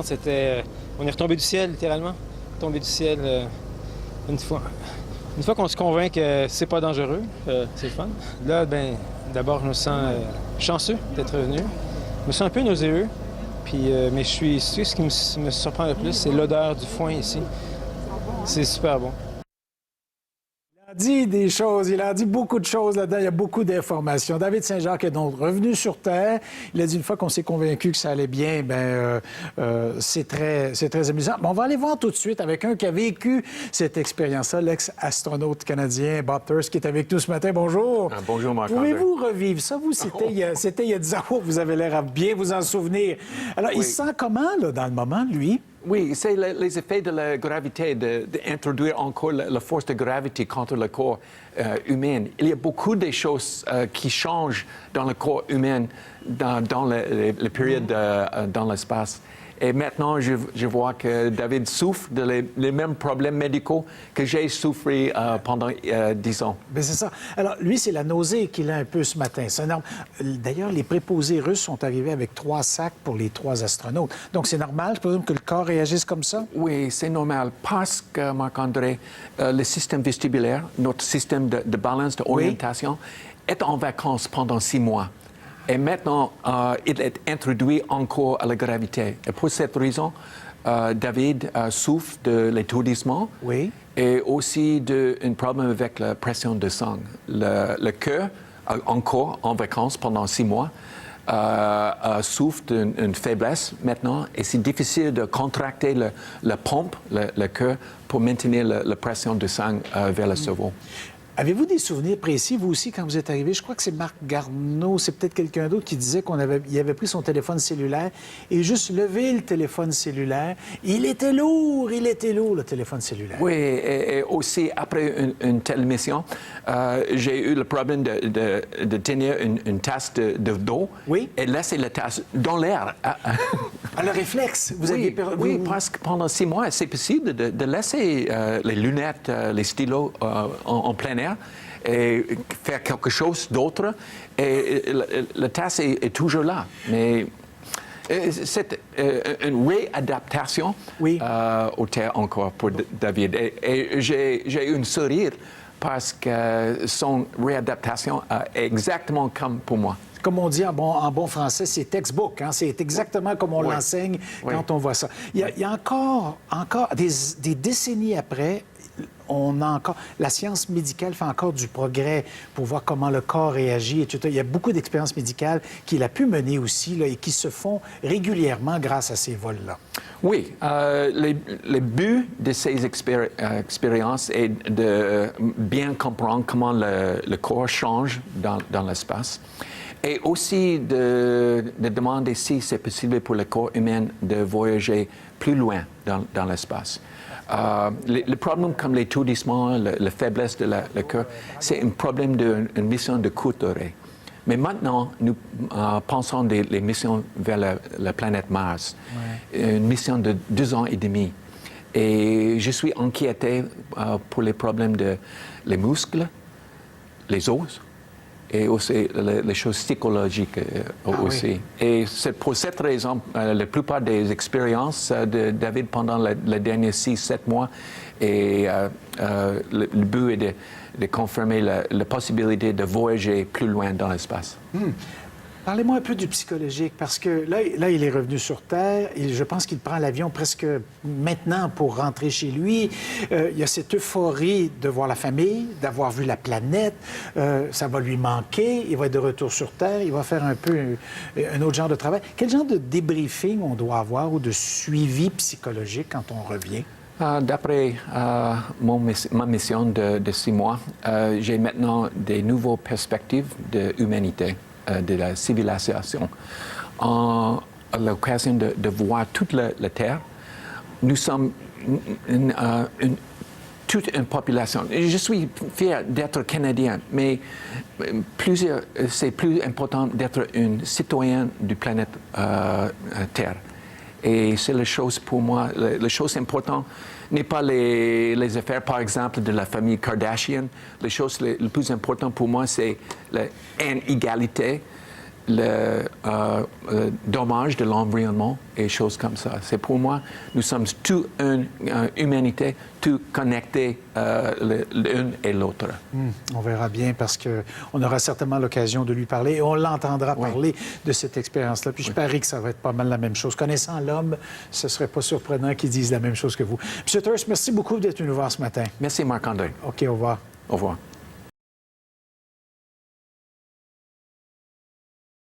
descente, c'était... on est retombé du ciel, littéralement. Tombé du ciel une fois. Une fois qu'on se convainc que c'est pas dangereux, c'est le fun. Là, ben, d'abord, je me sens chanceux d'être revenu. Je me sens un peu nauséeux. Puis, mais ce qui me surprend le plus, c'est l'odeur du foin ici. C'est super bon. Il a dit des choses, il a dit beaucoup de choses là-dedans, il y a beaucoup d'informations. David Saint-Jacques est donc revenu sur Terre. Il a dit une fois qu'on s'est convaincu que ça allait bien, c'est très amusant. Mais on va aller voir tout de suite avec un qui a vécu cette expérience-là, l'ex-astronaute canadien Bob Thirsk, qui est avec nous ce matin. Bonjour. Bonjour, Marc-André. Pouvez-vous revivre ça? Vous, c'était il y a 10 ans. Vous avez l'air à bien vous en souvenir. Alors, il se sent comment, là, dans le moment, lui? Oui, c'est les effets de la gravité, d'introduire encore la force de gravité contre le corps humain. Il y a beaucoup de choses qui changent dans le corps humain dans les périodes dans l'espace. Et maintenant, je vois que David souffre les mêmes problèmes médicaux que j'ai souffert pendant 10 ans. Bien, c'est ça. Alors, lui, c'est la nausée qu'il a un peu ce matin. C'est énorme. D'ailleurs, les préposés russes sont arrivés avec 3 sacs pour les 3 astronautes. Donc, c'est normal, je présume, que le corps réagisse comme ça? Oui, c'est normal parce que, Marc-André, le système vestibulaire, notre système de balance, d'orientation, est en vacances pendant 6 mois. Et maintenant, il est introduit encore à la gravité. Et pour cette raison, David souffre de l'étourdissement et aussi d'un problème avec la pression de sang. Le cœur, encore en vacances pendant 6 mois, souffre d'une faiblesse maintenant et c'est difficile de contracter la pompe, le cœur, pour maintenir la pression de sang vers le cerveau. Avez-vous des souvenirs précis, vous aussi, quand vous êtes arrivé? Je crois que c'est Marc Garneau, c'est peut-être quelqu'un d'autre qui disait qu'il avait pris son téléphone cellulaire et juste levé le téléphone cellulaire. Il était lourd, le téléphone cellulaire. Oui, et aussi, après une telle mission, j'ai eu le problème de tenir une tasse d'eau et laisser la tasse dans l'air. Le réflexe, vous aviez perdu. Oui, parce que pendant 6 mois, c'est possible de laisser les lunettes, les stylos en plein air et faire quelque chose d'autre. Et la tasse est toujours là. Mais c'est une réadaptation au terre encore pour David. Et j'ai eu un sourire parce que son réadaptation est exactement comme pour moi. Comme on dit en bon français, c'est textbook. Hein? C'est exactement comme on l'enseigne quand on voit ça. Il y a encore des décennies après, la science médicale fait encore du progrès pour voir comment le corps réagit, etc. Il y a beaucoup d'expériences médicales qu'il a pu mener aussi là, et qui se font régulièrement grâce à ces vols-là. Oui, le but de ces expériences est de bien comprendre comment le corps change dans l'espace et aussi de demander si c'est possible pour le corps humain de voyager plus loin dans l'espace. Les problèmes comme l'étourdissement, la faiblesse de le cœur, c'est un problème d'une mission de courte durée. Mais maintenant, nous pensons les missions vers la planète Mars, une mission de 2 ans et demi. Et je suis inquiété pour les problèmes les muscles, les os, et aussi les choses psychologiques aussi. Et c'est pour cette raison, la plupart des expériences de David pendant les derniers 6-7 mois, et le but est de confirmer la possibilité de voyager plus loin dans l'espace. Parlez-moi un peu du psychologique, parce que là, il est revenu sur Terre et je pense qu'il prend l'avion presque maintenant pour rentrer chez lui. Il y a cette euphorie de voir la famille, d'avoir vu la planète. Ça va lui manquer. Il va être de retour sur Terre. Il va faire un peu un autre genre de travail. Quel genre de débriefing on doit avoir ou de suivi psychologique quand on revient? D'après ma mission de 6 mois, j'ai maintenant des nouvelles perspectives de l'humanité. De la civilisation. À l'occasion de voir toute la Terre, nous sommes toute une population. Je suis fier d'être Canadien, mais c'est plus important d'être un citoyen du planète Terre. Et c'est la chose pour moi, la chose importante n'est pas les affaires, par exemple, de la famille Kardashian. Les choses les plus importantes pour moi, c'est l'inégalité dommage de l'environnement et choses comme ça. C'est pour moi, nous sommes tous une humanité, tous connectés l'une et l'autre. On verra bien parce qu'on aura certainement l'occasion de lui parler et on l'entendra parler de cette expérience-là. Puis je parie que ça va être pas mal la même chose. Connaissant l'homme, ce ne serait pas surprenant qu'il dise la même chose que vous. M. Thirst, merci beaucoup d'être venu nous voir ce matin. Merci Marc-André. OK, au revoir. Au revoir.